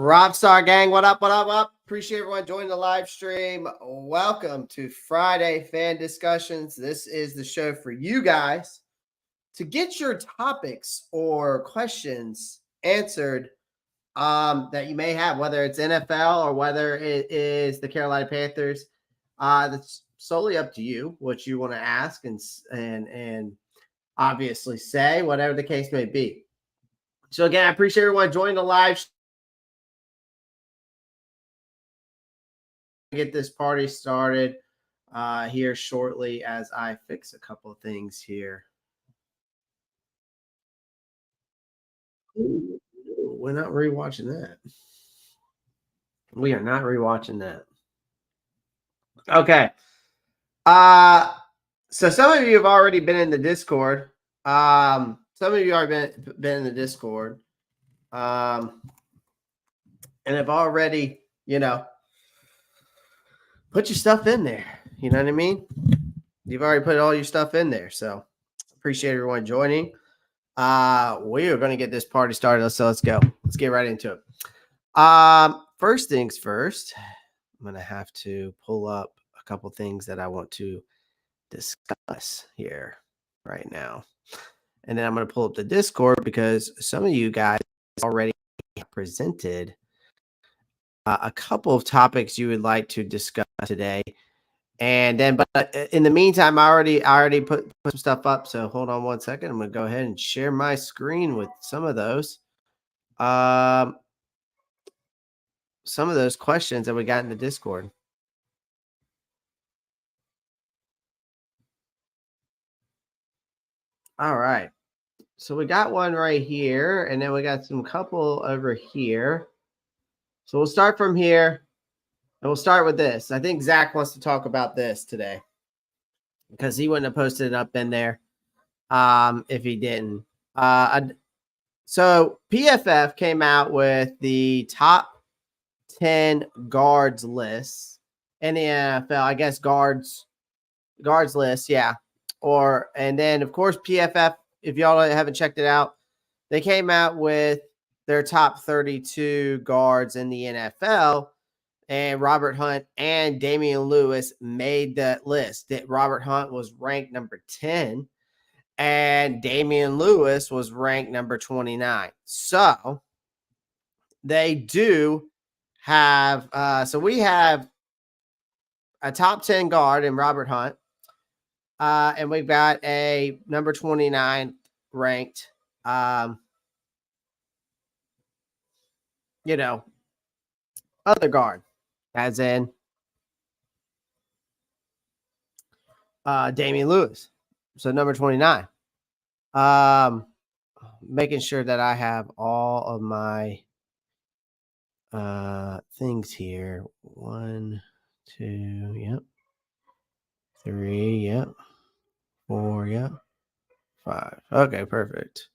Roppstar gang, what up, what up, what up? Appreciate everyone joining the live stream. Welcome to Friday Fan Discussions. This is the show for you guys to get your topics or questions answered that you may have, whether it's NFL or whether it is the Carolina Panthers. That's solely up to you what you want to ask and obviously say, whatever the case may be. So again, I appreciate everyone joining the live stream. Get this party started here shortly as I fix a couple of things here. Ooh, we're not rewatching that. We are not rewatching that. Okay. So some of you have already been in the Discord. Some of you already been in the Discord. And have already, put your stuff in there. You know what I mean? You've already put all your stuff in there. So appreciate everyone joining. We are going to get this party started. So let's go. Let's get right into it. First things first, I'm going to have to pull up a couple things that I want to discuss here right now. And then I'm going to pull up the Discord because some of you guys already presented a couple of topics you would like to discuss today. And then, but in the meantime, I already put some stuff up. So hold on one second. I'm going to go ahead and share my screen with some of those. Some of those questions that we got in the Discord. All right. So we got one right here, and then we got some couple over here. So we'll start from here, and we'll start with this. I think Zach wants to talk about this today because he wouldn't have posted it up in there if he didn't. So PFF came out with the top 10 guards list in the NFL. I guess guards list, yeah. And then of course PFF, if y'all haven't checked it out, they came out with their top 32 guards in the NFL, and Robert Hunt and Damian Lewis made that list. That Robert Hunt was ranked number 10 and Damian Lewis was ranked number 29. So they do have so we have a top 10 guard in Robert Hunt. And we've got a number 29 ranked, other guard, as in Damian Lewis. So number 29. Making sure that I have all of my things here. 1, 2, yep. 3, yep. 4, yep. 5. Okay, perfect.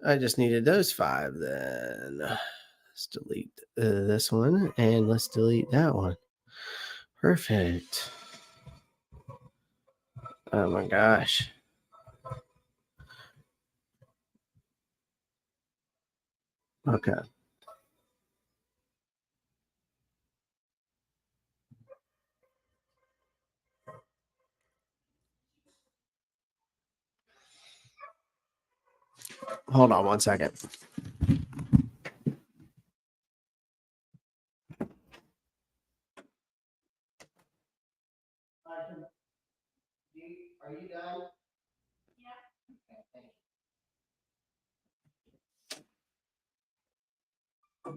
I just needed those 5 then. Let's delete this one and let's delete that one. Perfect. Oh my gosh. Okay. Hold on one second. Are you done? Yeah. Okay, thank you.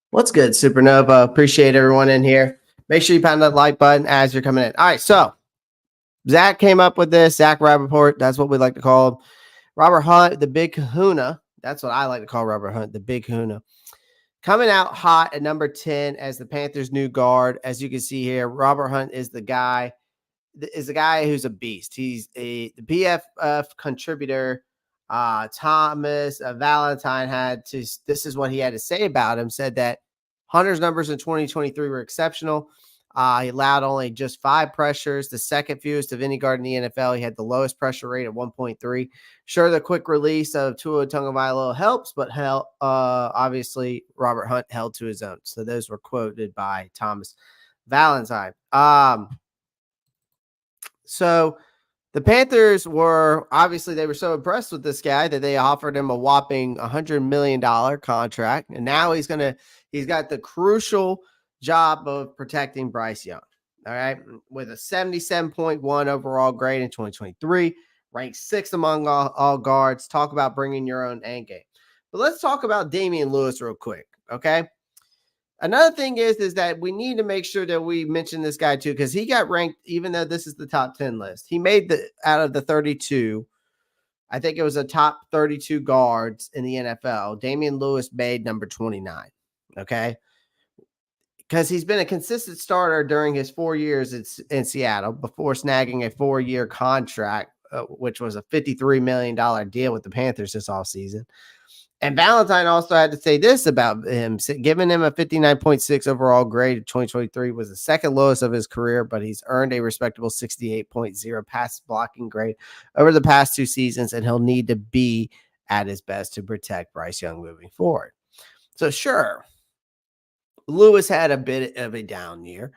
What's good, Supernova? Appreciate everyone in here. Make sure you pound that like button as you're coming in. All right, so Zach came up with this. Zach Rappaport, that's what we like to call him. Robert Hunt, the Big Kahuna. That's what I like to call Robert Hunt, the Big Kahuna. Coming out hot at number 10 as the Panthers' new guard. As you can see here, Robert Hunt is the guy who's a beast. He's the PFF contributor. Thomas Valentine this is what he had to say about him, said that Hunter's numbers in 2023 were exceptional. He allowed only just 5 pressures, the second fewest of any guard in the NFL. He had the lowest pressure rate at 1.3. Sure, the quick release of Tua Tagovailoa helps, but obviously Robert Hunt held to his own. So those were quoted by Thomas Valentine. So the Panthers were obviously they were so impressed with this guy that they offered him a whopping $100 million contract, and now he's got the crucial job of protecting Bryce Young. All right, with a 77.1 overall grade in 2023, ranked 6th among all guards. Talk about bringing your own end game. But let's talk about Damian Lewis real quick, okay? Another thing is that we need to make sure that we mention this guy too, because he got ranked, even though this is the top 10 list. He made out of the 32, I think it was a top 32 guards in the NFL. Damian Lewis made number 29. Okay. Because he's been a consistent starter during his 4 years in Seattle before snagging a 4-year contract, which was a $53 million deal with the Panthers this offseason. And Valentine also had to say this about him, giving him a 59.6 overall grade in 2023 was the second lowest of his career, but he's earned a respectable 68.0 pass blocking grade over the past 2 seasons, and he'll need to be at his best to protect Bryce Young moving forward. So sure, Lewis had a bit of a down year,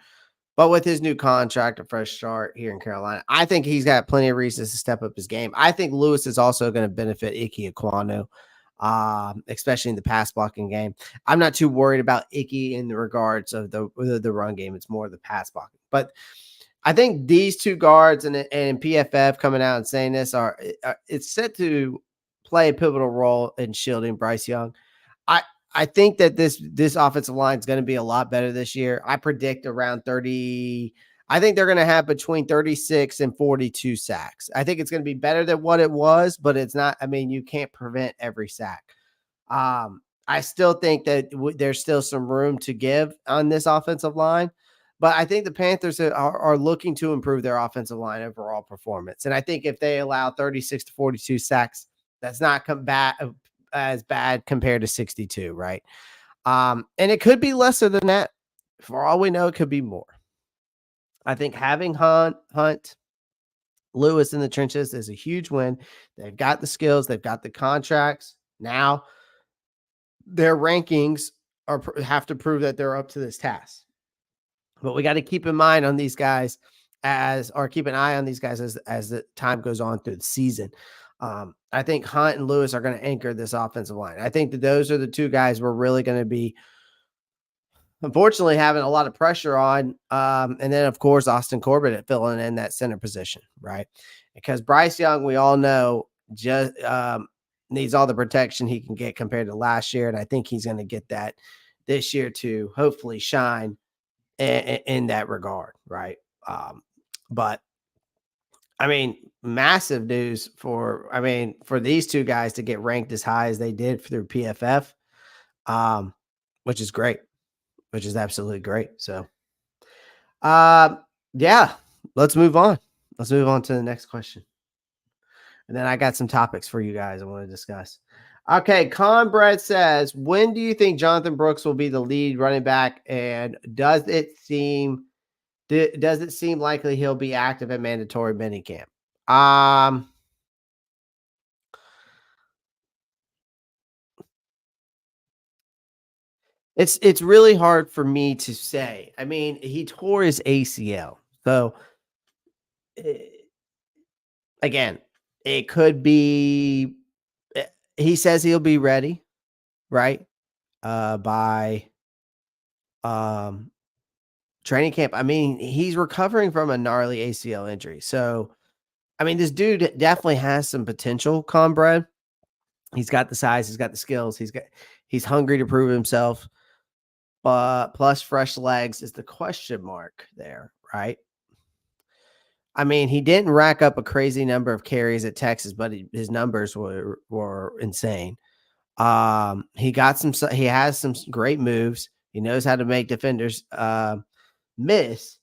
but with his new contract, a fresh start here in Carolina, I think he's got plenty of reasons to step up his game. I think Lewis is also going to benefit Ike Ekwonu, especially in the pass blocking game. I'm not too worried about Icky in the regards of the run game. It's more the pass blocking. But I think these two guards and PFF coming out and saying this it's set to play a pivotal role in shielding Bryce Young. I think that this offensive line is going to be a lot better this year. I predict around 30. I think they're going to have between 36 and 42 sacks. I think it's going to be better than what it was, but it's not. I mean, you can't prevent every sack. I still think that there's still some room to give on this offensive line, but I think the Panthers are looking to improve their offensive line overall performance. And I think if they allow 36 to 42 sacks, that's not as bad compared to 62, right? And it could be lesser than that. For all we know, it could be more. I think having Hunt, Lewis in the trenches is a huge win. They've got the skills, they've got the contracts. Now their rankings have to prove that they're up to this task. But we got to keep in mind on these guys keep an eye on these guys as the time goes on through the season. I think Hunt and Lewis are going to anchor this offensive line. I think that those are the two guys we're really going to be, unfortunately, having a lot of pressure on. And then, of course, Austin Corbett at filling in that center position, right? Because Bryce Young, we all know, just needs all the protection he can get compared to last year. And I think he's going to get that this year to hopefully shine in that regard, right? But I mean, massive news for these two guys to get ranked as high as they did through PFF, which is great, which is absolutely great. So, yeah, let's move on. Let's move on to the next question. And then I got some topics for you guys I want to discuss. Okay, Conbrad says, when do you think Jonathan Brooks will be the lead running back? And does it seem likely he'll be active at mandatory minicamp? It's really hard for me to say. I mean, he tore his ACL. So again, it could be he says he'll be ready, right? By training camp. I mean, he's recovering from a gnarly ACL injury. So I mean, this dude definitely has some potential, Conbrad. He's got the size, he's got the skills, he's hungry to prove himself. But plus fresh legs is the question mark there, right? I mean, he didn't rack up a crazy number of carries at Texas, but his numbers were insane. He has some great moves. He knows how to make defenders miss.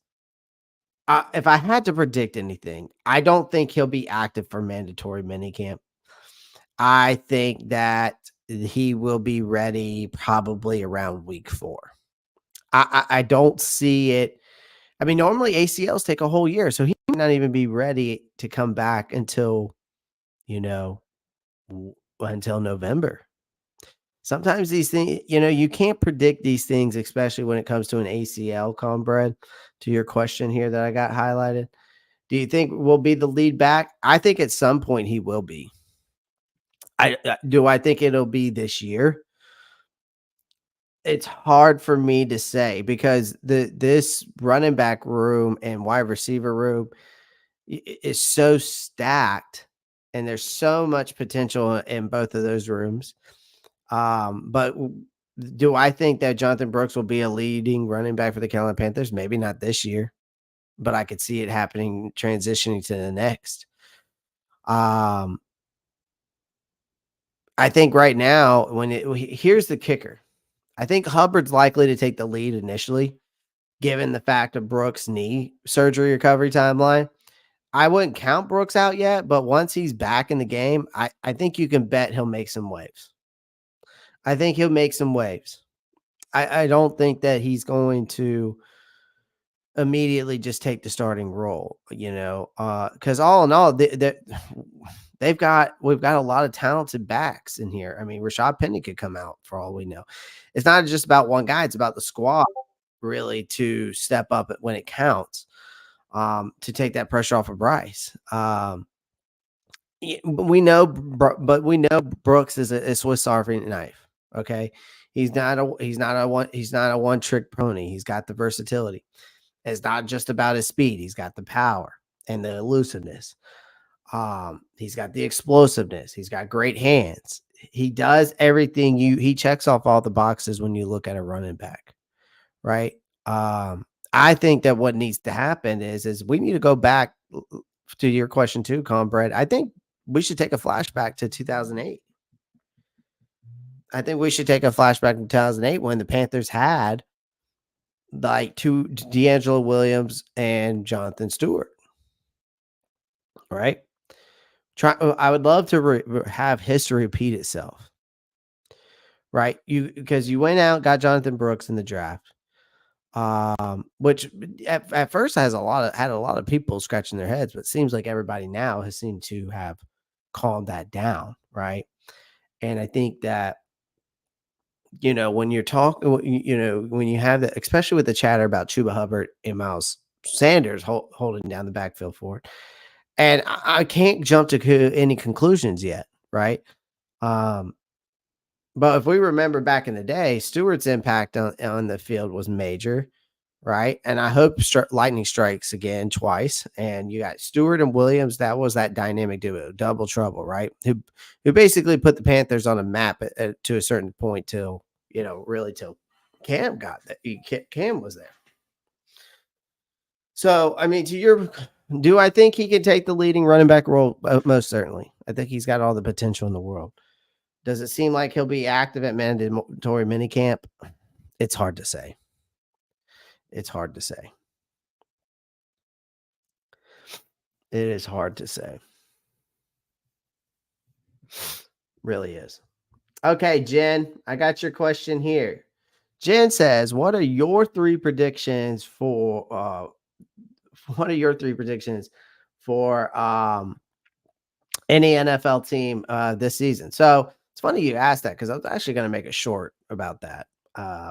If I had to predict anything, I don't think he'll be active for mandatory minicamp. I think that he will be ready probably around week 4. I don't see it. I mean, normally ACLs take a whole year, so he might not even be ready to come back until, you know, until November. Sometimes these things, you can't predict these things, especially when it comes to an ACL, comrade. To your question here that I got highlighted, do you think will be the lead back? I think at some point he will be. I think it'll be this year? It's hard for me to say because this running back room and wide receiver room is so stacked, and there's so much potential in both of those rooms. But do I think that Jonathan Brooks will be a leading running back for the Carolina Panthers? Maybe not this year, but I could see it happening, transitioning to the next. Um, I think right now, here's the kicker. I think Hubbard's likely to take the lead initially, given the fact of Brooks' knee surgery recovery timeline. I wouldn't count Brooks out yet, but once he's back in the game, I think you can bet he'll make some waves. I think he'll make some waves. I don't think that he's going to immediately just take the starting role, because all in all, we've got a lot of talented backs in here. I mean, Rashad Penny could come out for all we know. It's not just about one guy; it's about the squad really to step up when it counts, to take that pressure off of Bryce. But we know Brooks is a Swiss Army knife. Okay, he's not a one trick pony. He's got the versatility. It's not just about his speed. He's got the power and the elusiveness. He's got the explosiveness. He's got great hands. He does everything he checks off all the boxes when you look at a running back, right? I think that what needs to happen is we need to go back to your question too, comrade. I think we should take a flashback to 2008. I think we should take a flashback to 2008 when the Panthers had like two D'Angelo Williams and Jonathan Stewart, right? I would love to have history repeat itself, right? Because you went out, got Jonathan Brooks in the draft, which at first had a lot of people scratching their heads, but it seems like everybody now has seemed to have calmed that down, right? And I think that when you're talking, when you have that, especially with the chatter about Chuba Hubbard and Miles Sanders holding down the backfield for it, and I can't jump to any conclusions yet, right? Um, but if we remember back in the day, Stewart's impact on the field was major, right? And I hope lightning strikes again twice. And you got Stewart and Williams. That was that dynamic duo, double trouble, right? Who basically put the Panthers on a map to a certain point till really till Cam got that. Cam was there. So I mean, do I think he can take the leading running back role? Most certainly. I think he's got all the potential in the world. Does it seem like he'll be active at mandatory minicamp? It's hard to say. It's hard to say. It is hard to say. Really is. Okay, Jen, I got your question here. Jen says, "What are your three predictions for any NFL team this season?" So it's funny you asked that because I was actually going to make a short about that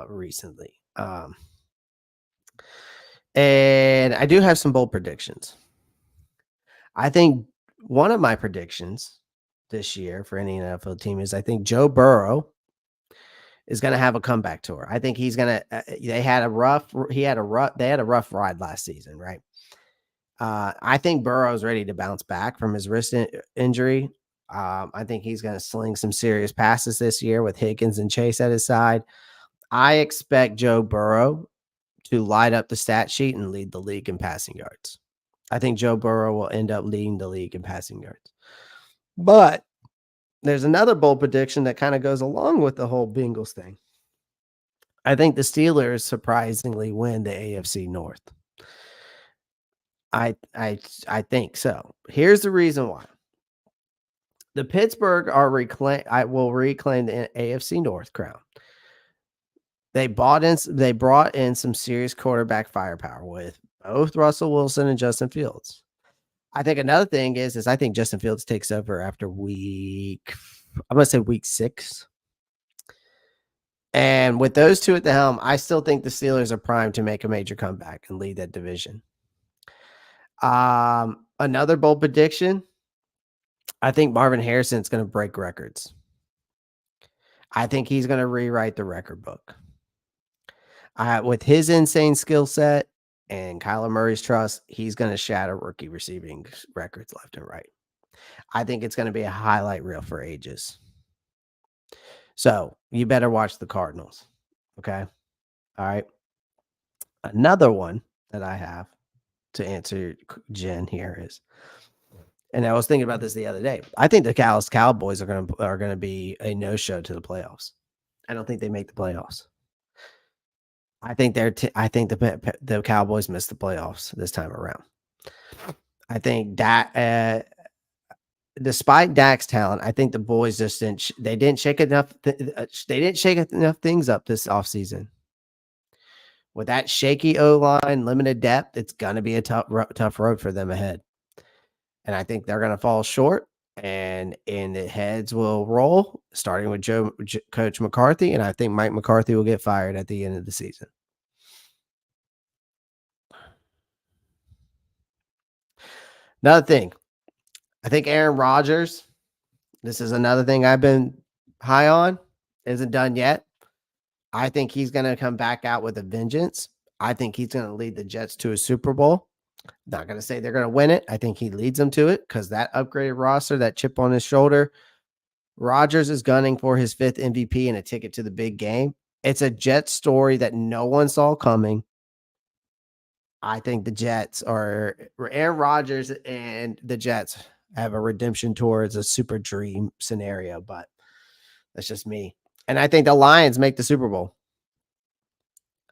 recently. And I do have some bold predictions. I think one of my predictions this year for any NFL team is I think Joe Burrow is going to have a comeback tour. I think he's going to. They had a rough ride last season, right? I think Burrow's ready to bounce back from his wrist injury. I think he's going to sling some serious passes this year with Higgins and Chase at his side. I expect Joe Burrow to light up the stat sheet and lead the league in passing yards. I think Joe Burrow will end up leading the league in passing yards. But there's another bold prediction that kind of goes along with the whole Bengals thing. I think the Steelers surprisingly win the AFC North. I think so. Here's the reason why. The Pittsburgh will reclaim the AFC North crown. They brought in some serious quarterback firepower with Both Russell Wilson and Justin Fields. I think another thing is I think Justin Fields takes over after I'm gonna say week 6. And with those two at the helm, I still think the Steelers are primed to make a major comeback and lead that division. Another bold prediction. I think Marvin Harrison's going to break records. I think he's going to rewrite the record book. With his insane skill set and Kyler Murray's trust, he's going to shatter rookie receiving records left and right. I think it's going to be a highlight reel for ages. So you better watch the Cardinals. Okay. All right. Another one that I have to answer Jen here is, and I was thinking about this the other day. I think the Dallas Cowboys are going to be a no-show to the playoffs. I don't think they make the playoffs. I think the Cowboys missed the playoffs this time around. I think that despite Dak's talent, I think the boys just didn't shake enough. They didn't shake enough things up this offseason. With that shaky O-line, limited depth, it's going to be a tough road for them ahead. And I think they're going to fall short, and the heads will roll, starting with Coach McCarthy, and I think Mike McCarthy will get fired at the end of the season. Another thing, I think Aaron Rodgers, this is another thing I've been high on, isn't done yet. I think he's going to come back out with a vengeance. I think he's going to lead the Jets to a Super Bowl. Not going to say they're going to win it. I think he leads them to it because that upgraded roster, that chip on his shoulder, Rodgers is gunning for his 5th MVP and a ticket to the big game. It's a Jets story that no one saw coming. I think the Jets are Aaron Rodgers and the Jets have a redemption towards a super dream scenario, but that's just me. And I think the Lions make the Super Bowl.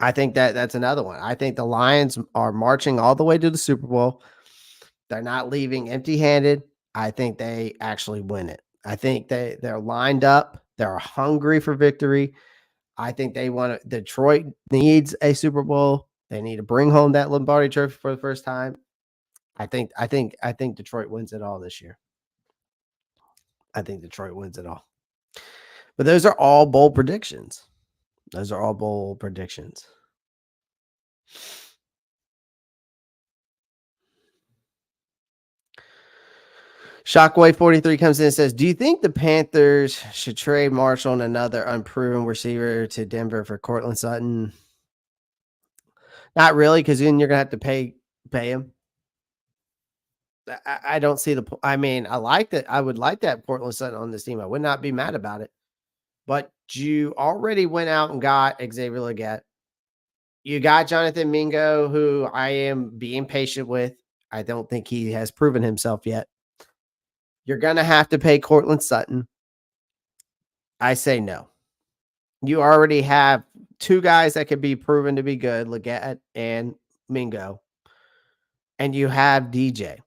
I think that's another one. I think the Lions are marching all the way to the Super Bowl. They're not leaving empty-handed. I think they actually win it. I think they're lined up. They're hungry for victory. I think they want to. Detroit needs a Super Bowl. They need to bring home that Lombardi Trophy for the first time. I think Detroit wins it all this year. I think Detroit wins it all. But those are all bold predictions. Shockwave 43 comes in and says, do you think the Panthers should trade Marshall and another unproven receiver to Denver for Cortland Sutton? Not really, because then you're going to have to pay him. I don't see the. I mean, I like that. I would like to have Cortland Sutton on this team. I would not be mad about it. But you already went out and got Xavier Legette. You got Jonathan Mingo, who I am being patient with. I don't think he has proven himself yet. You're going to have to pay Cortland Sutton. I say no. You already have 2 guys that could be proven to be good, Legette and Mingo. And you have DJ.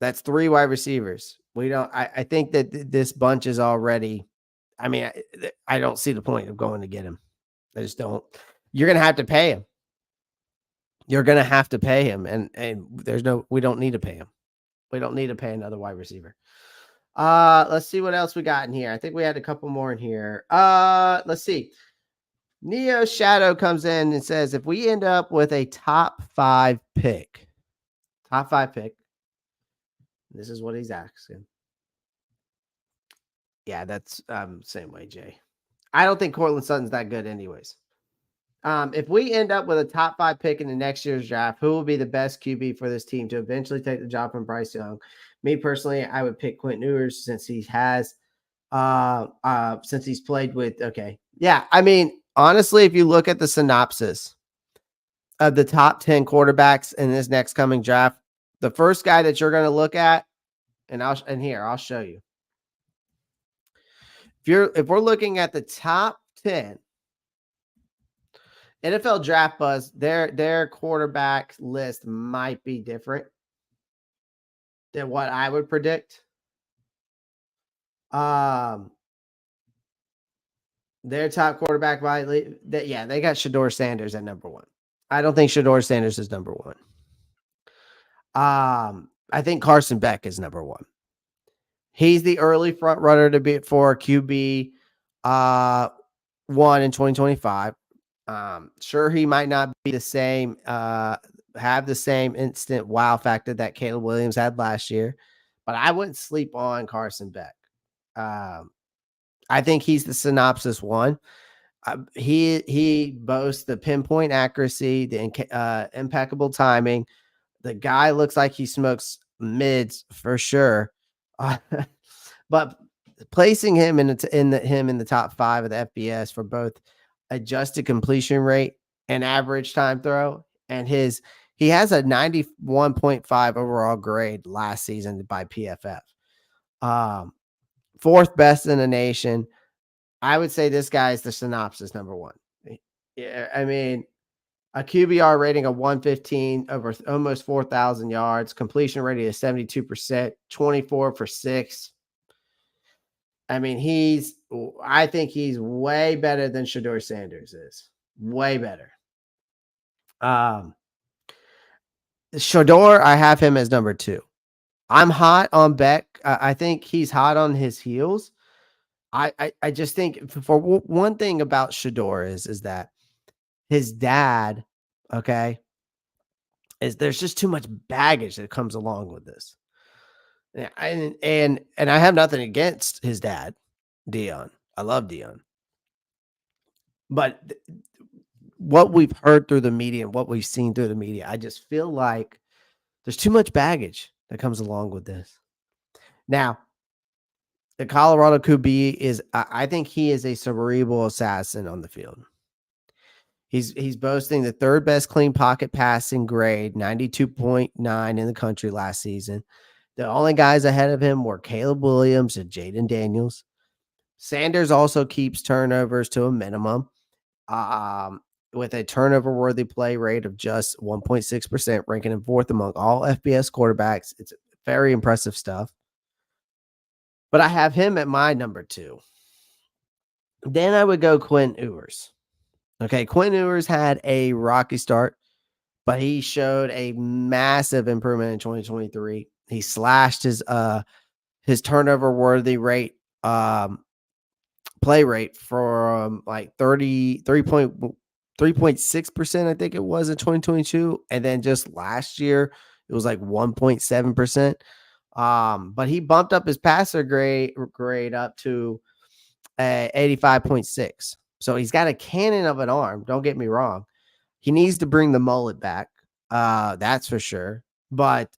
That's 3 wide receivers. I think that this bunch is already, I mean, I don't see the point of going to get him. I just don't. You're going to have to pay him. And we don't need to pay him. We don't need to pay another wide receiver. Let's see what else we got in here. I think we had a couple more in here. Let's see. Neo Shadow comes in and says, if we end up with a top 5 pick, this is what he's asking. Yeah, that's same way, Jay. I don't think Cortland Sutton's that good anyways. If we end up with a top 5 pick in the next year's draft, who will be the best QB for this team to eventually take the job from Bryce Young? Me personally, I would pick Quentin Ewers since he has since he's played with Yeah, I mean, honestly, if you look at the synopsis of the top 10 quarterbacks in this next coming draft, the first guy that you're going to look at, I'll show you. If we're looking at the top 10 NFL Draft Buzz, their quarterback list might be different than what I would predict. Their top quarterback they got Shedeur Sanders at number 1. I don't think Shedeur Sanders is number 1. I think Carson Beck is number one. He's the early front runner to be for QB uh, one in 2025. Sure, he might not be the same, have the same instant wow factor that Caleb Williams had last year, but I wouldn't sleep on Carson Beck. Um, I think he's the synopsis one. He boasts the pinpoint accuracy, the impeccable timing. The guy looks like he smokes mids for sure. Uh, but placing him in the top 5 of the FBS for both adjusted completion rate and average time throw, and he has a 91.5 overall grade last season by PFF. Um, 4th best in the nation. I would say this guy is the synopsis number 1. Yeah, I mean, a QBR rating of 115 over almost 4,000 yards, completion rating of 72%, 24 for 6. I mean, I think he's way better than Shedeur Sanders is. Way better. Shedeur, I have him as number 2. I'm hot on Beck. I think he's hot on his heels. I just think for one thing about Shedeur is that his dad, okay, is there's just too much baggage that comes along with this. Yeah, and I have nothing against his dad, Dion. I love Dion. But what we've heard through the media and what we've seen through the media, I just feel like there's too much baggage that comes along with this. Now, the Colorado QB I think he is a cerebral assassin on the field. He's boasting the 3rd best clean pocket passing grade, 92.9 in the country last season. The only guys ahead of him were Caleb Williams and Jaden Daniels. Sanders also keeps turnovers to a minimum, with a turnover-worthy play rate of just 1.6%, ranking him 4th among all FBS quarterbacks. It's very impressive stuff. But I have him at my number 2. Then I would go Quinn Ewers. Okay, Quinn Ewers had a rocky start, but he showed a massive improvement in 2023. He slashed his turnover worthy rate, play rate from like 3.6%, I think it was in 2022, and then just last year it was like 1.7%. But he bumped up his passer grade up to 85.6. So he's got a cannon of an arm. Don't get me wrong. He needs to bring the mullet back. That's for sure. But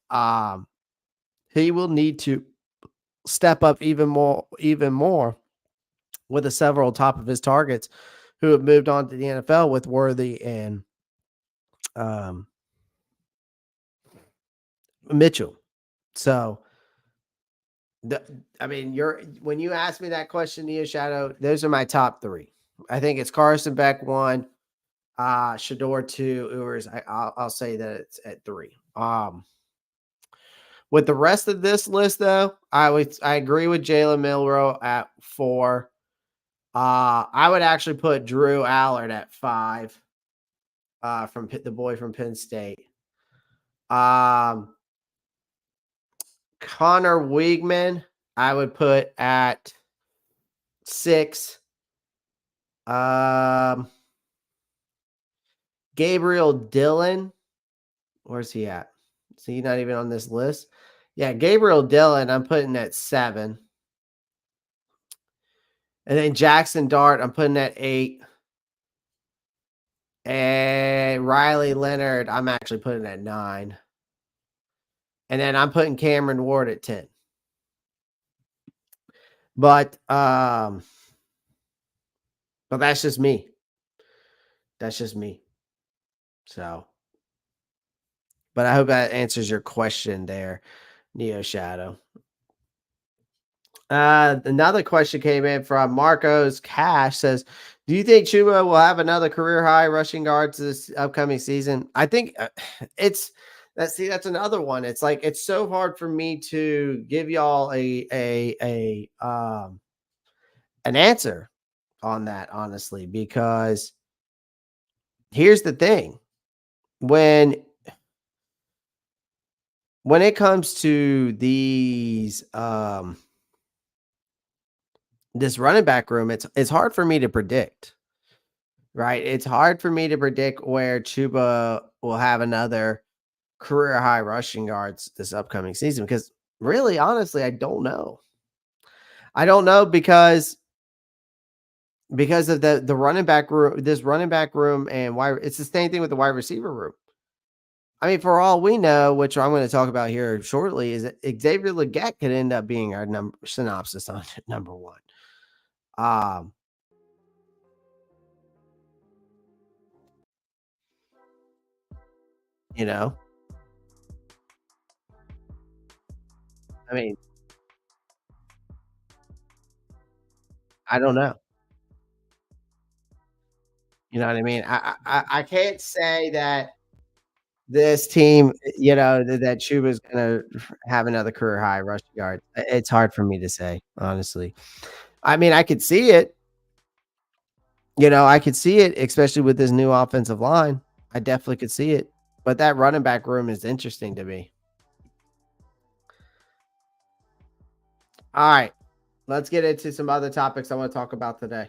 he will need to step up even more with the several top of his targets who have moved on to the NFL with Worthy and Mitchell. So I mean, when you ask me that question, Neo Shadow, those are my top 3. I think it's Carson Beck 1, Shedeur 2, Ewers. I'll say that it's at 3. With the rest of this list, though, I agree with Jalen Milroe at 4. I would actually put Drew Allard at 5. From the boy from Penn State. Connor Weigman, I would put at 6. Gabriel Dillon, where's he at? Is he not even on this list? Yeah, Gabriel Dillon, I'm putting at 7. And then Jackson Dart, I'm putting at 8. And Riley Leonard, I'm actually putting at 9. And then I'm putting Cameron Ward at 10. But that's just me. That's just me. So, but I hope that answers your question there, Neo Shadow. Another question came in from Marcos Cash says, do you think Chuba will have another career high rushing yards this upcoming season? I think that's another one. It's like, it's so hard for me to give y'all an answer on that, honestly, because here's the thing. When when it comes to these this running back room, it's hard for me to predict, right? It's hard for me to predict where Chuba will have another career high rushing yards this upcoming season because really, honestly, I don't know. I don't know because of the running back room, this running back room and why it's the same thing with the wide receiver room. I mean, for all we know, which I'm going to talk about here shortly, is that Xavier Legette could end up being our synopsis on number one. Um, you know, I mean, I don't know. You know what I mean? I can't say that this team, that Chuba's gonna have another career high rushing yards. It's hard for me to say, honestly. I mean, I could see it. I could see it, especially with this new offensive line. I definitely could see it. But that running back room is interesting to me. All right, let's get into some other topics I want to talk about today.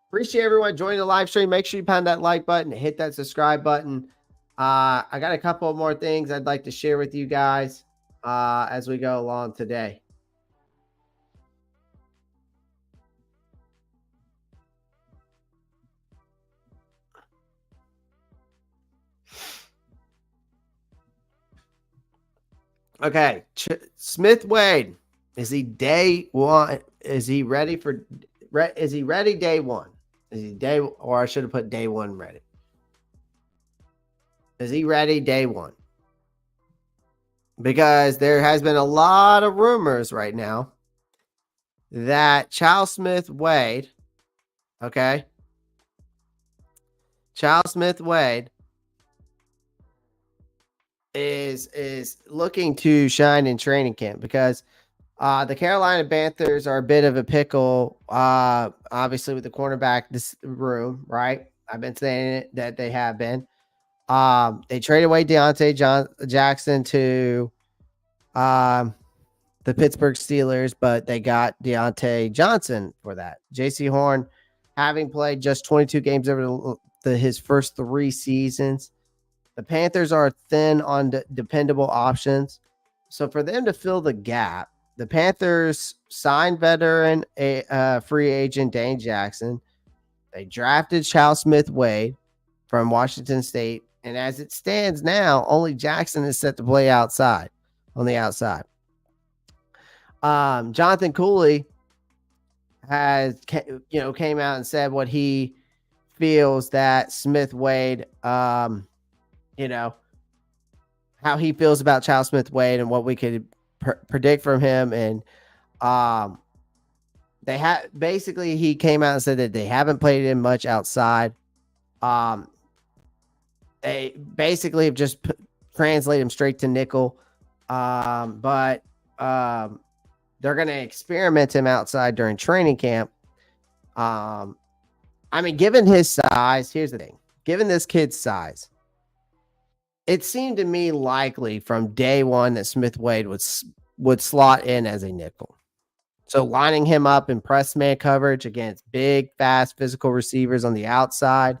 Appreciate everyone joining the live stream. Make sure you pound that like button, hit that subscribe button. I got a couple more things I'd like to share with you guys as we go along today. Okay, Smith Wade, is he day one? Is he ready for? Is he ready day one? Is he day? Or I should have put day one ready. Is he ready day one? Because there has been a lot of rumors right now that Charles Smith Wade, okay, Charles Smith Wade is looking to shine in training camp because the Carolina Panthers are a bit of a pickle, obviously with the cornerback this room, right? I've been saying it that they have been. They traded away Jackson to the Pittsburgh Steelers, but they got Deontay Johnson for that. J.C. Horn, having played just 22 games over his first 3 seasons, the Panthers are thin on dependable options. So for them to fill the gap, the Panthers signed veteran free agent Dane Jackson. They drafted Charles Smith Wade from Washington State. And as it stands now, only Jackson is set to play on the outside. Jonathan Cooley came out and said what he feels that Smith Wade, how he feels about Charles Smith Wade and what we could predict from him. And he came out and said that they haven't played him much outside. They basically have just translate him straight to nickel. But they're going to experiment him outside during training camp. I mean, given his size, here's the thing. Given this kid's size, it seemed to me likely from day one that Smith Wade would slot in as a nickel. So lining him up in press man coverage against big, fast, physical receivers on the outside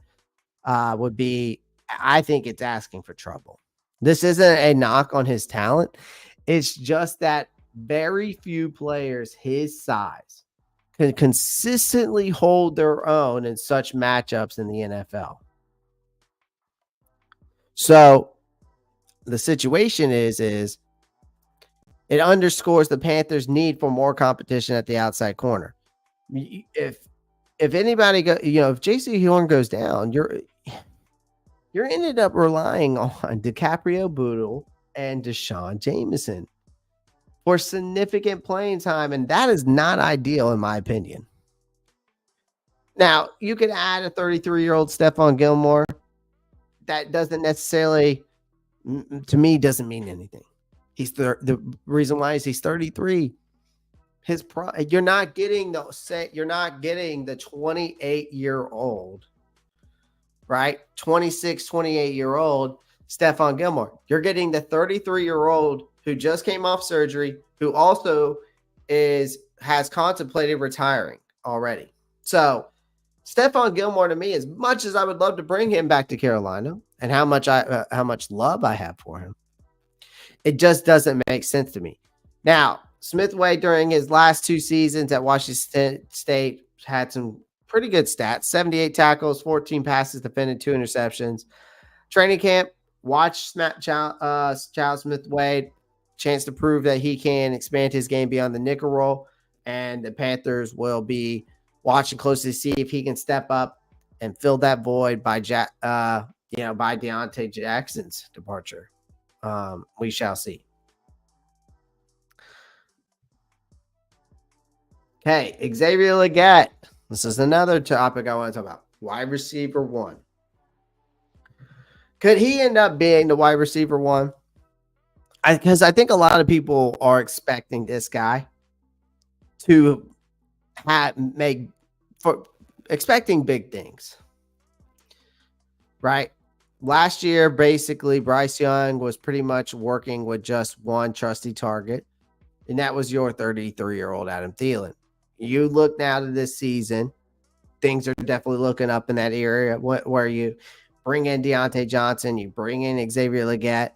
would be, I think it's asking for trouble. This isn't a knock on his talent. It's just that very few players his size can consistently hold their own in such matchups in the NFL. So the situation is it underscores the Panthers' need for more competition at the outside corner. If anybody if J.C. Horn goes down, you're ended up relying on DiCaprio Bootle and Deshaun Jameson for significant playing time, and that is not ideal in my opinion. Now, you could add a 33-year-old Stephon Gilmore. That doesn't necessarily, to me, doesn't mean anything. He's the reason why is he's 33. You're not getting the 28-year-old, right? 26, 28-year-old Stephon Gilmore. You're getting the 33-year-old who just came off surgery, who also has contemplated retiring already. So Stephon Gilmore, to me, as much as I would love to bring him back to Carolina, and how much love I have for him, it just doesn't make sense to me. Now, Smith-Wade during his last 2 seasons at Washington State had some pretty good stats: 78 tackles, 14 passes defended, 2 interceptions. Training camp, watch Charles Smith-Wade, chance to prove that he can expand his game beyond the nickel role, and the Panthers will be watching closely to see if he can step up and fill that void by by Deontay Jackson's departure. We shall see. Okay, Xavier Legette. This is another topic I want to talk about. Wide receiver 1. Could he end up being the wide receiver 1? Because I think a lot of people are expecting this guy to expecting big things, right? Last year, basically, Bryce Young was pretty much working with just one trusty target, and that was your 33-year-old Adam Thielen. You look now to this season, things are definitely looking up in that area where you bring in Deontay Johnson, you bring in Xavier Legette.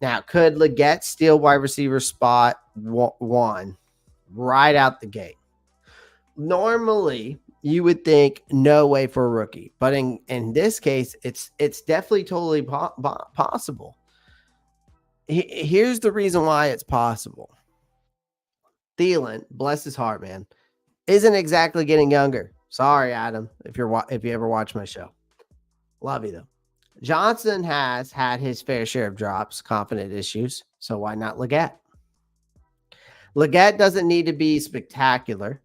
Now, could Legette steal wide receiver spot 1 right out the gate? Normally, you would think no way for a rookie, but in this case, it's definitely totally possible. Here's the reason why it's possible. Thielen, bless his heart, man, isn't exactly getting younger. Sorry, Adam, if you ever watch my show. Love you, though. Johnson has had his fair share of drops, confident issues, so why not Legette? Legette doesn't need to be spectacular,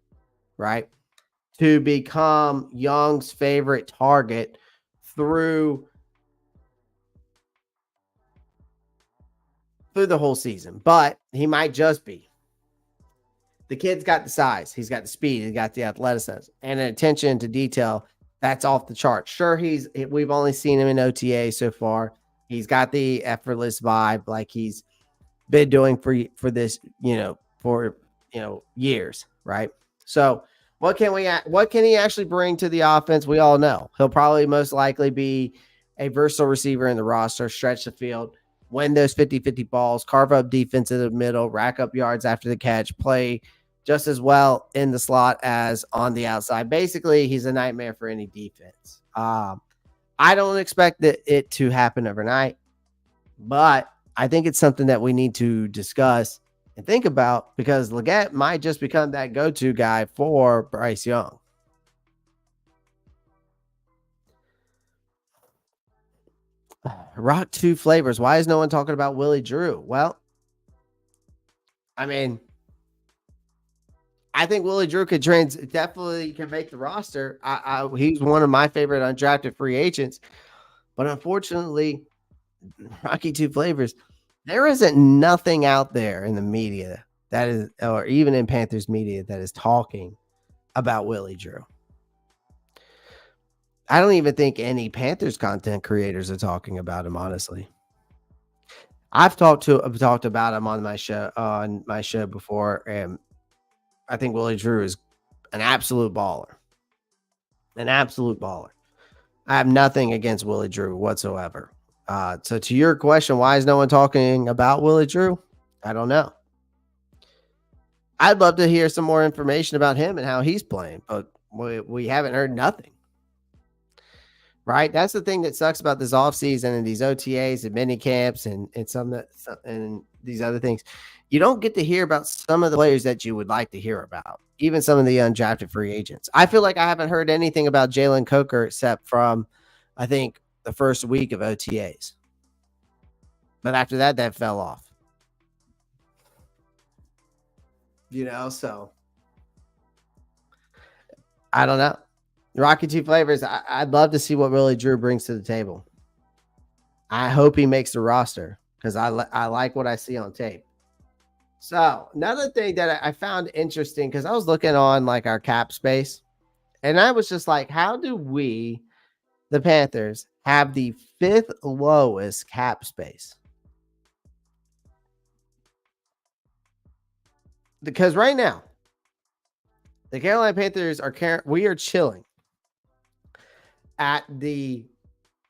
right, to become Young's favorite target through the whole season, but he might just be. The kid's got the size, he's got the speed, he's got the athleticism, and an attention to detail that's off the chart. Sure, we've only seen him in OTA so far. He's got the effortless vibe, like he's been doing for this, for years, right? So what can he actually bring to the offense? We all know he'll probably most likely be a versatile receiver in the roster, stretch the field, win those 50-50 balls, carve up defense in the middle, rack up yards after the catch, play just as well in the slot as on the outside. Basically, he's a nightmare for any defense. I don't expect it to happen overnight, but I think it's something that we need to discuss and think about, because Legette might just become that go-to guy for Bryce Young. Rock 2 flavors. Why is no one talking about Willie Drew? Well, I mean, I think Willie Drew definitely can make the roster. He's one of my favorite undrafted free agents, but unfortunately, Rocky 2 flavors, there isn't nothing out there in the media that is, or even in Panthers media, that is talking about Willie Drew. I don't even think any Panthers content creators are talking about him, honestly. I've talked about him on my show before, and I think Willie Drew is an absolute baller. An absolute baller. I have nothing against Willie Drew whatsoever. So to your question, why is no one talking about Willie Drew? I don't know. I'd love to hear some more information about him and how he's playing, but we haven't heard nothing. Right? That's the thing that sucks about this offseason and these OTAs and mini camps and these other things. You don't get to hear about some of the players that you would like to hear about, even some of the undrafted free agents. I feel like I haven't heard anything about Jalen Coker except from, I think, the first week of OTAs. But after that fell off. So I don't know. Rocky 2 flavors, I'd love to see what Willie Drew brings to the table. I hope he makes the roster, because I like what I see on tape. So another thing that I found interesting, because I was looking on like our cap space, and I was just like, how do we the Panthers have the 5th lowest cap space. Because right now, the Carolina Panthers we are chilling at the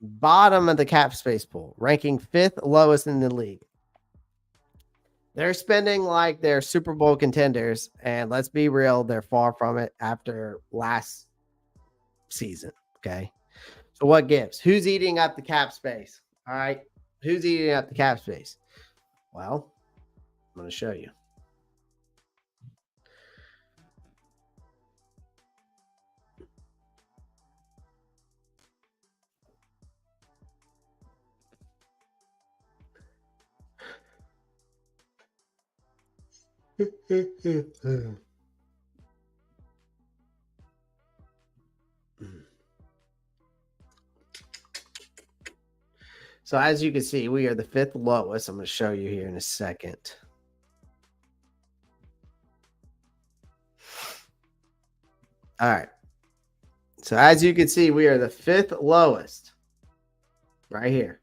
bottom of the cap space pool, ranking 5th lowest in the league. They're spending like they're Super Bowl contenders, and let's be real, they're far from it after last season. Okay. So what gives? Who's eating up the cap space? All right. Who's eating up the cap space? Well, I'm going to show you. So as you can see, we are the 5th lowest. I'm going to show you here in a second. All right. So as you can see, we are the 5th lowest right here.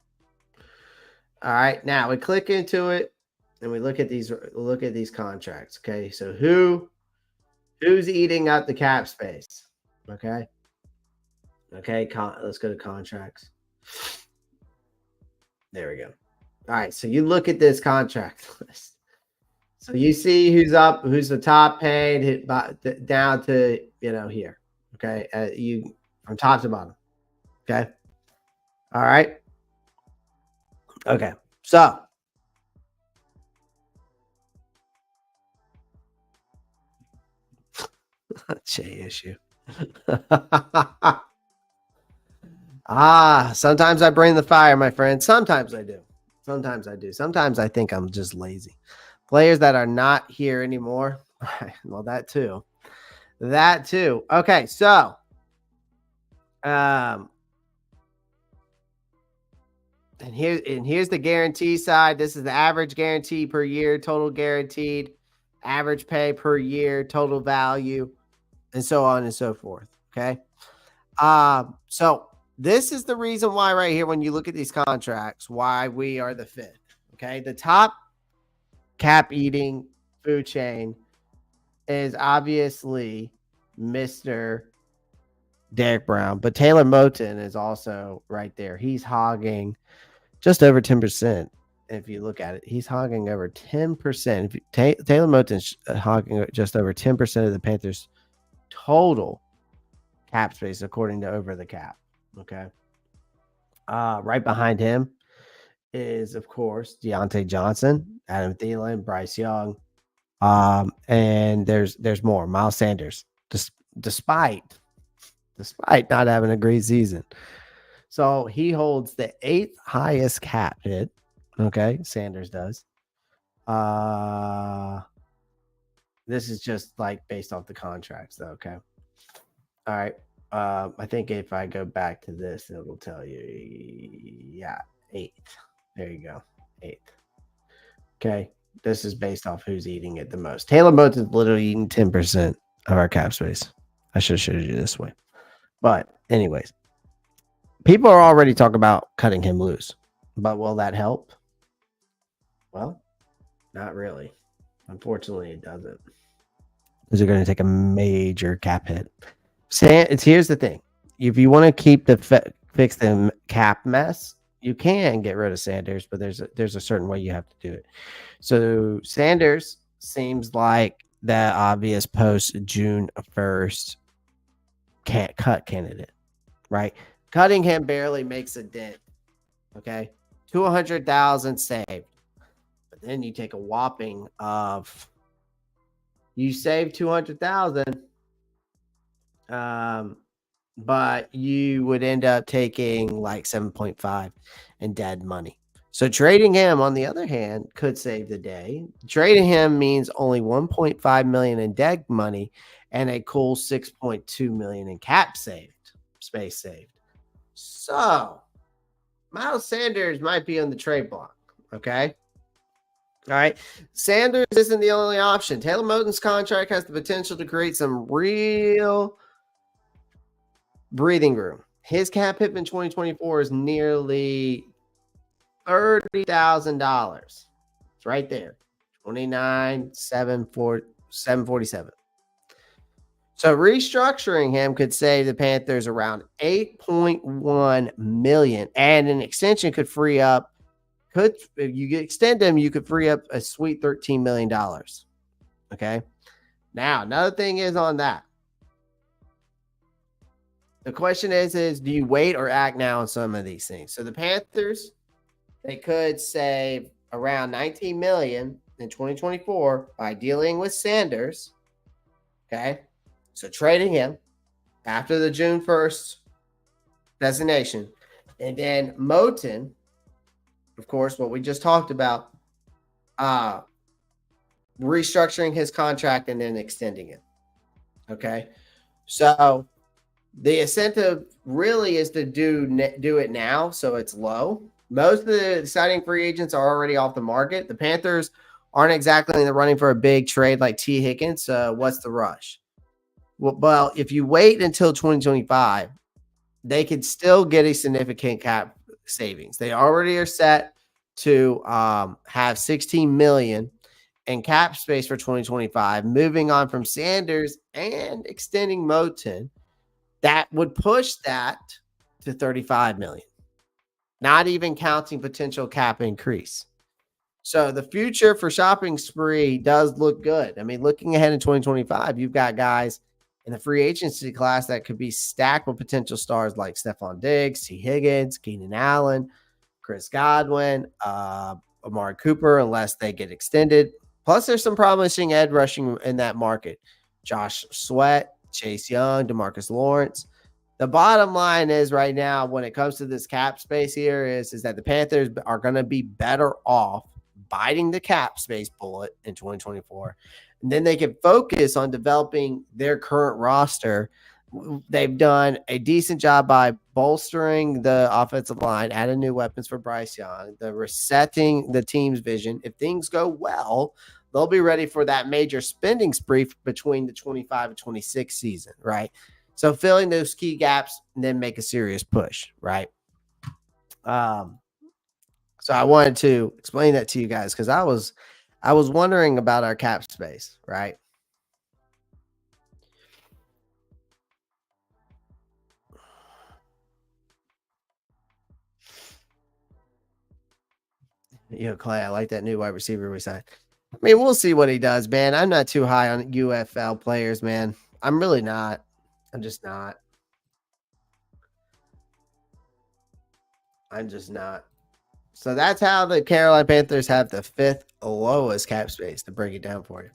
All right. Now we click into it and we look at these contracts. Okay. So who's eating up the cap space? Okay. Okay. Let's go to contracts. There we go. All right. So you look at this contract list. So you see who's up, who's the top paid, down to, here. Okay. You from top to bottom. Okay. All right. Okay. So J issue. Sometimes I bring the fire, my friend. Sometimes I do. Sometimes I do. Sometimes I think I'm just lazy. Players that are not here anymore. Well, that too. That too. Okay, so and here's the guarantee side. This is the average guarantee per year, total guaranteed, average pay per year, total value, and so on and so forth. Okay. So this is the reason why right here, when you look at these contracts, why we are the 5th. Okay. The top cap eating food chain is obviously Mr. Derek Brown, but Taylor Moton is also right there. He's hogging just over 10%. If you look at it, he's hogging over 10%. Taylor Moton's hogging just over 10% of the Panthers' total cap space, according to Over the Cap. Okay. Right behind him is, of course, Deontay Johnson, Adam Thielen, Bryce Young, and there's more. Miles Sanders, despite not having a great season. So he holds the 8th highest cap hit. Okay, Sanders does. This is just like based off the contracts, though. Okay. All right. I think if I go back to this, it will tell you. Yeah, 8th. There you go. 8th. Okay. This is based off who's eating it the most. Taylor Moton is literally eating 10% of our cap space. I should have showed you this way. But anyways, people are already talking about cutting him loose. But will that help? Well, not really. Unfortunately, it doesn't. Because they're going to take a major cap hit. Here's the thing. If you want to keep fix the cap mess, you can get rid of Sanders, but there's a certain way you have to do it. So Sanders seems like the obvious post June 1st can't cut candidate, right? Cutting him barely makes a dent. Okay. 200,000 saved. But then you take a whopping of you save 200,000. But you would end up taking like 7.5 in dead money. So trading him, on the other hand, could save the day. Trading him means only 1.5 million in dead money and a cool 6.2 million in cap space saved. So Miles Sanders might be on the trade block. Okay. All right. Sanders isn't the only option. Taylor Moton's contract has the potential to create some real breathing room. His cap hit in 2024 is nearly $30,000. It's right there. 747. So restructuring him could save the Panthers around $8.1 million, and an extension could free up. If you extend him, you could free up a sweet $13 million. Okay. Now, another thing is on that. The question is do you wait or act now on some of these things? So the Panthers, they could save around $19 million in 2024 by dealing with Sanders. Okay. So trading him after the June 1st designation. And then Moten, of course, what we just talked about, restructuring his contract and then extending it. Okay. So the incentive really is to do it now, so it's low. Most of the exciting free agents are already off the market. The Panthers aren't exactly in the running for a big trade like T. Higgins. So what's the rush? Well, if you wait until 2025, they could still get a significant cap savings. They already are set to have $16 million in cap space for 2025. Moving on from Sanders and extending Moten, that would push that to $35 million, not even counting potential cap increase. So the future for shopping spree does look good. I mean, looking ahead in 2025, you've got guys in the free agency class that could be stacked with potential stars like Stephon Diggs, T. Higgins, Keenan Allen, Chris Godwin, Amari Cooper, unless they get extended. Plus, there's some promising edge rushing in that market. Josh Sweat, Chase Young, DeMarcus Lawrence. The bottom line is right now, when it comes to this cap space here, is that the Panthers are going to be better off biting the cap space bullet in 2024. And then they can focus on developing their current roster. They've done a decent job by bolstering the offensive line, adding new weapons for Bryce Young, resetting the team's vision. If things go well, they'll be ready for that major spending spree between the 25 and 26 season, right? So filling those key gaps and then make a serious push, right? So I wanted to explain that to you guys because I was wondering about our cap space, right? Clay, I like that new wide receiver we signed. I mean, we'll see what he does, man. I'm not too high on UFL players, man. I'm really not. I'm just not. So that's how the Carolina Panthers have the 5th lowest cap space, to break it down for you.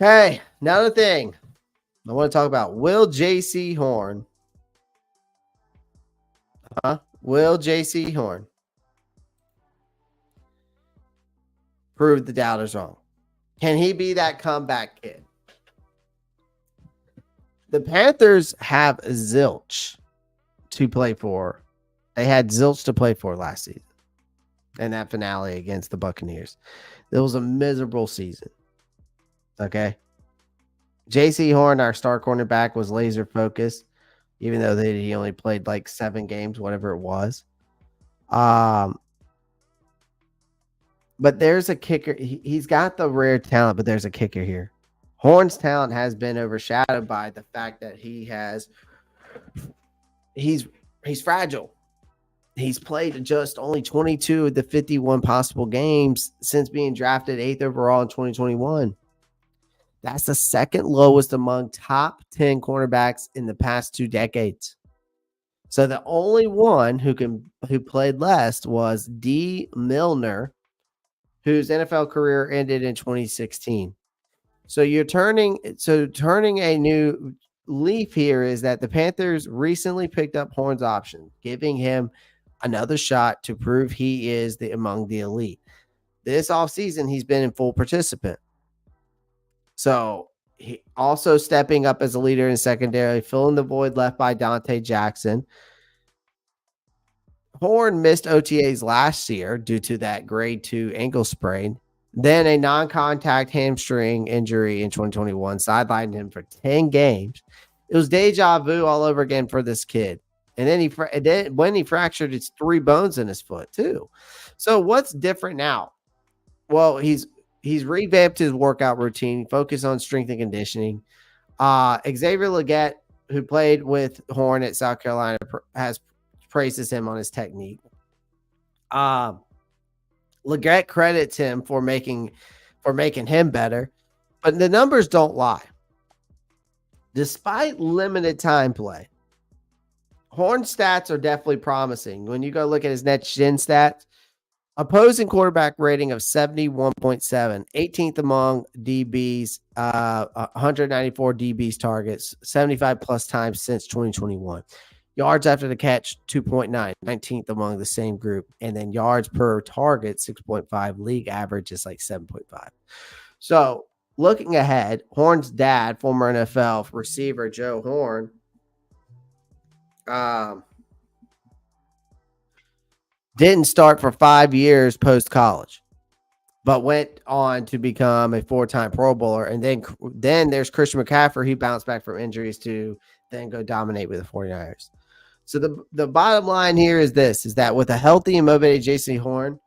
Okay, another thing I want to talk about. Will J.C. Horn prove the doubters wrong? Can he be that comeback kid? The Panthers have zilch to play for. They had zilch to play for last season and that finale against the Buccaneers. It was a miserable season. Okay. J.C. Horn, our star cornerback, was laser focused, even though he only played like 7 games, whatever it was. But there's a kicker. He's got the rare talent, but there's a kicker here. Horn's talent has been overshadowed by the fact that he's fragile. He's played just only 22 of the 51 possible games since being drafted 8th overall in 2021. That's the second lowest among top 10 cornerbacks in the past 2 decades. So the only one who played less was D. Milner, whose NFL career ended in 2016. So turning a new leaf here is that the Panthers recently picked up Horn's option, giving him another shot to prove he is among the elite. This offseason, he's been in full participant. So he also stepping up as a leader in secondary, filling the void left by Dante Jackson. Horn missed OTAs last year due to that grade 2 ankle sprain. Then a non-contact hamstring injury in 2021 sidelined him for 10 games. It was deja vu all over again for this kid. And then when he fractured, it's 3 bones in his foot too. So what's different now? Well, he's revamped his workout routine, focused on strength and conditioning. Xavier Legette, who played with Horn at South Carolina, has praises him on his technique. Legette credits him for making him better, but the numbers don't lie. Despite limited time play, Horn's stats are definitely promising. When you go look at his next gen stats, opposing quarterback rating of 71.7, 18th among DBs, 194 DBs targets, 75 plus times since 2021. Yards after the catch, 2.9, 19th among the same group. And then yards per target, 6.5. League average is like 7.5. So looking ahead, Horn's dad, former NFL receiver Joe Horn, didn't start for 5 years post-college, but went on to become a 4-time Pro Bowler. And then there's Christian McCaffrey. He bounced back from injuries to then go dominate with the 49ers. So the bottom line here is this, is that with a healthy and motivated J.C. Horn,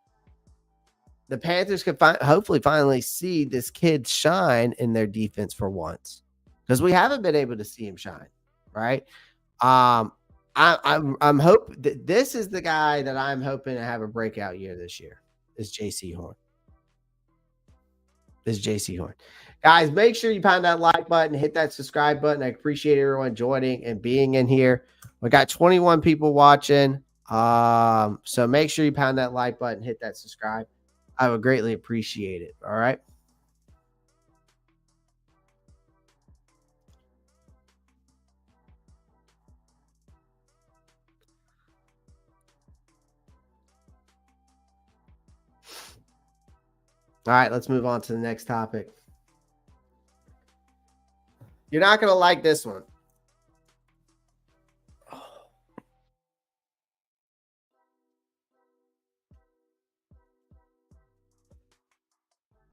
the Panthers could hopefully finally see this kid shine in their defense for once, because we haven't been able to see him shine, right? I'm hoping that this is the guy that I'm hoping to have a breakout year this year. Is J.C. Horn. Guys, make sure you pound that like button, hit that subscribe button. I appreciate everyone joining and being in here. We got 21 people watching. So make sure you pound that like button, hit that subscribe. I would greatly appreciate it. All right. All right, let's move on to the next topic. You're not going to like this one.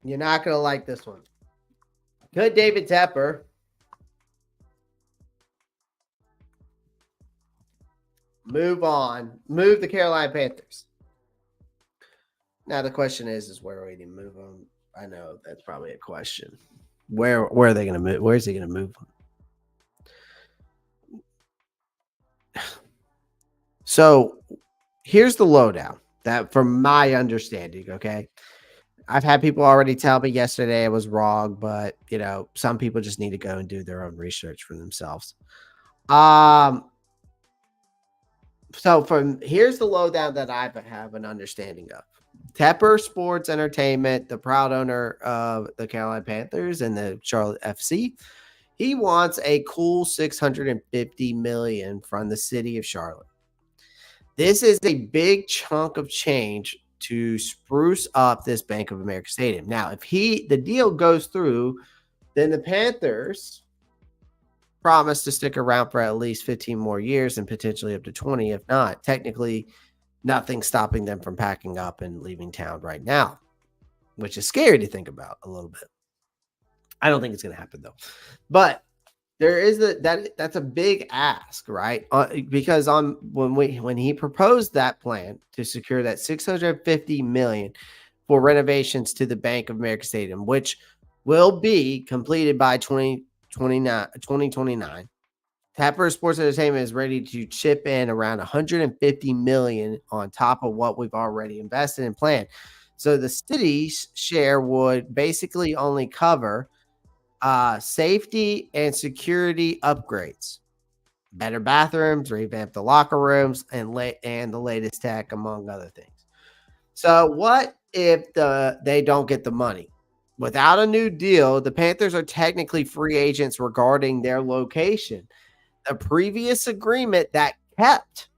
You're not going to like this one. Could David Tepper move the Carolina Panthers? Now the question is where are we going to move them? I know that's probably a question. Where are they going to move? Where is he going to move them? So here's the lowdown that from my understanding, okay? I've had people already tell me yesterday I was wrong, but some people just need to go and do their own research for themselves. So here's the lowdown that I have an understanding of. Tepper Sports Entertainment, the proud owner of the Carolina Panthers and the Charlotte FC, he wants a cool $650 million from the city of Charlotte. This is a big chunk of change to spruce up this Bank of America Stadium. Now, if the deal goes through, then the Panthers promise to stick around for at least 15 more years and potentially up to 20. If not, technically, nothing's stopping them from packing up and leaving town right now, which is scary to think about a little bit. I don't think it's going to happen though, but there is that's a big ask, right? Because when he proposed that plan to secure that $650 million for renovations to the Bank of America Stadium, which will be completed by 2029. Tapper Sports Entertainment is ready to chip in around $150 million on top of what we've already invested and planned. So the city's share would basically only cover safety and security upgrades, better bathrooms, revamp the locker rooms, and the latest tech, among other things. So what if they don't get the money? Without a new deal, the Panthers are technically free agents regarding their location. The previous agreement that kept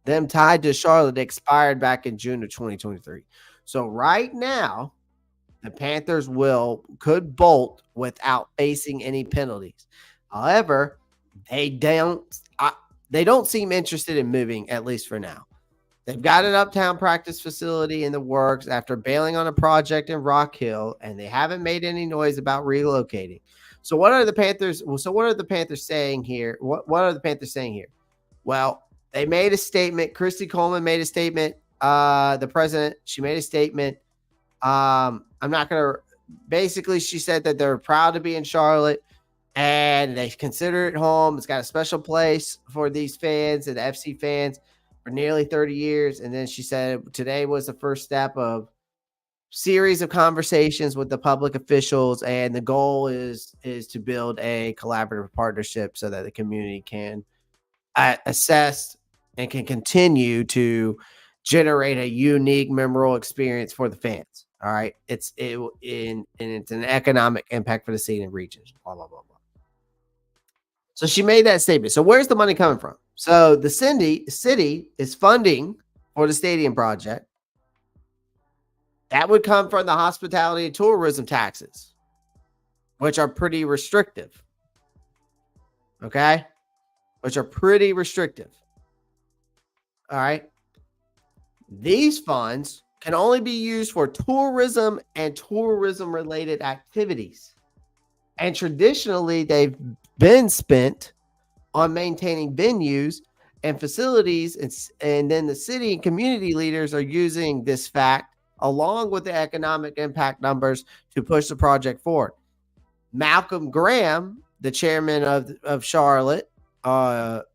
them tied to Charlotte expired back in June of 2023. So right now, the Panthers could bolt without facing any penalties. However, they don't seem interested in moving, at least for now. They've got an uptown practice facility in the works after bailing on a project in Rock Hill, and they haven't made any noise about relocating. So what are the Panthers saying here? What are the Panthers saying here? Well, They made a statement. Christy Coleman made a statement. The president, she made a statement. I'm not going to. Basically, she said that they're proud to be in Charlotte and they consider it home. It's got a special place for these fans and the FC fans for nearly 30 years. And then she said today was the first step of series of conversations with the public officials, and the goal is to build a collaborative partnership so that the community can assess and can continue to generate a unique memorable experience for the fans. All right, it's an economic impact for the city and region. Blah blah blah blah. So she made that statement. So where's the money coming from? So the city is funding for the stadium project. That would come from the hospitality and tourism taxes, which are pretty restrictive. Okay? Which are pretty restrictive. All right? These funds can only be used for tourism and tourism-related activities. And traditionally, they've been spent on maintaining venues and facilities, and then the city and community leaders are using this fact along with the economic impact numbers to push the project forward. Malcolm Graham, the chairman of Charlotte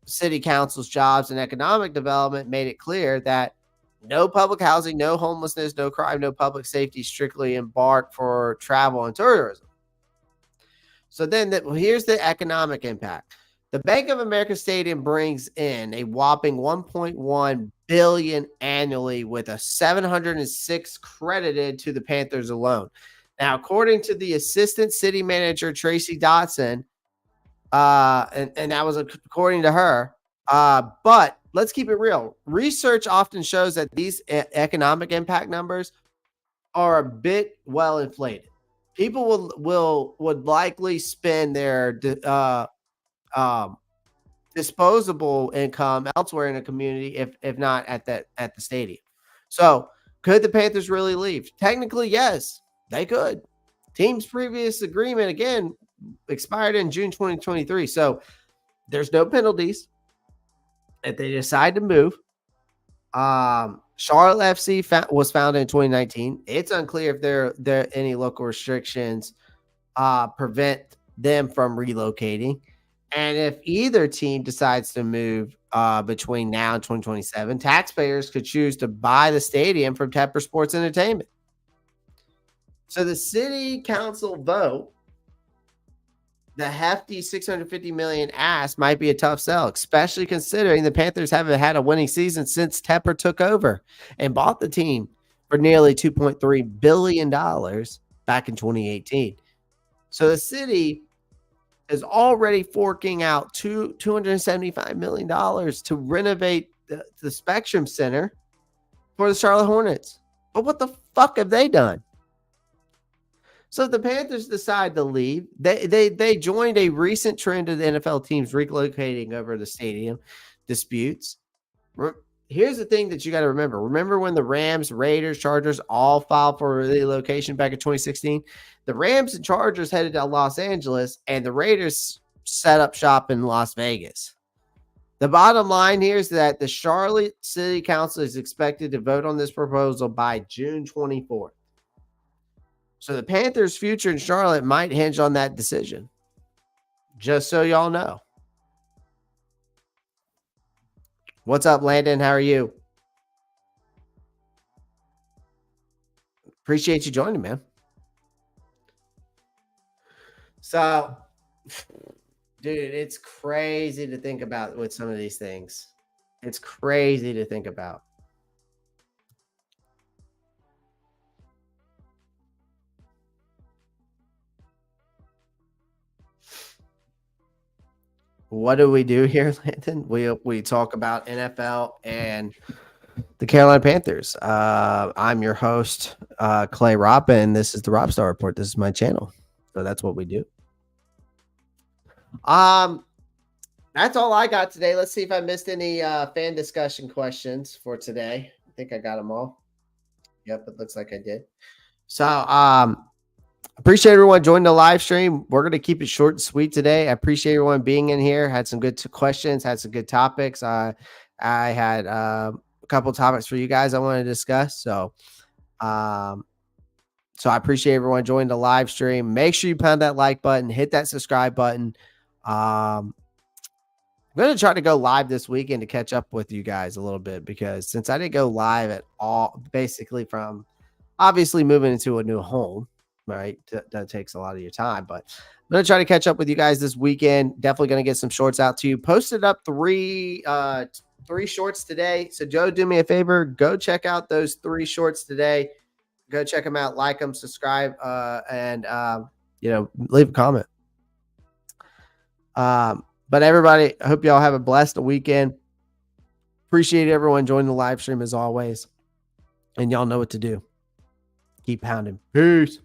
City Council's Jobs and Economic Development, made it clear that no public housing, no homelessness, no crime, no public safety, strictly embarked for travel and tourism. So then here's the economic impact. The Bank of America Stadium brings in a whopping $1.1 billion annually, with a 706 credited to the Panthers alone. Now, according to the assistant city manager, Tracy Dotson, and that was according to her, but let's keep it real. Research often shows that these economic impact numbers are a bit well inflated. People would likely spend their disposable income elsewhere in a community if not at the stadium. So could the Panthers really leave? Technically, yes, they could. Team's previous agreement again expired in June 2023. So there's no penalties if they decide to move. Charlotte FC was founded in 2019. It's unclear if there are any local restrictions prevent them from relocating. And if either team decides to move between now and 2027, taxpayers could choose to buy the stadium from Tepper Sports Entertainment. So the city council vote, the hefty $650 million ask might be a tough sell, especially considering the Panthers haven't had a winning season since Tepper took over and bought the team for nearly $2.3 billion back in 2018. So the city is already forking out $275 million to renovate the Spectrum Center for the Charlotte Hornets. But what the fuck have they done? So if the Panthers decide to leave, they joined a recent trend of the NFL teams relocating over the stadium disputes. Here's the thing that you got to remember. Remember when the Rams, Raiders, Chargers all filed for relocation back in 2016? The Rams and Chargers headed to Los Angeles, and the Raiders set up shop in Las Vegas. The bottom line here is that the Charlotte City Council is expected to vote on this proposal by June 24th. So the Panthers' future in Charlotte might hinge on that decision. Just so y'all know. What's up, Landon? How are you? Appreciate you joining, man. So, dude, it's crazy to think about with some of these things. It's crazy to think about. What do we do here, Landon? We talk about NFL and the Carolina Panthers. I'm your host, Clay Ropp, and this is the Roppstar Report. This is my channel. So that's what we do. That's all I got today. Let's see if I missed any fan discussion questions for today. I think I got them all. Yep, it looks like I did. So appreciate everyone joining the live stream. We're going to keep it short and sweet today. I appreciate everyone being in here. Had some good questions, had some good topics. I had a couple topics for you guys I want to discuss. So I appreciate everyone joining the live stream. Make sure you pound that like button, hit that subscribe button. I'm going to try to go live this weekend to catch up with you guys a little bit, because since I didn't go live at all, basically from obviously moving into a new home, right? That takes a lot of your time, but I'm going to try to catch up with you guys this weekend. Definitely going to get some shorts out to you. Posted up three shorts today. So Joe, do me a favor, go check out those 3 shorts today. Go check them out, like them, subscribe, and leave a comment. But everybody, I hope y'all have a blessed weekend. Appreciate everyone joining the live stream as always. And y'all know what to do. Keep pounding. Peace.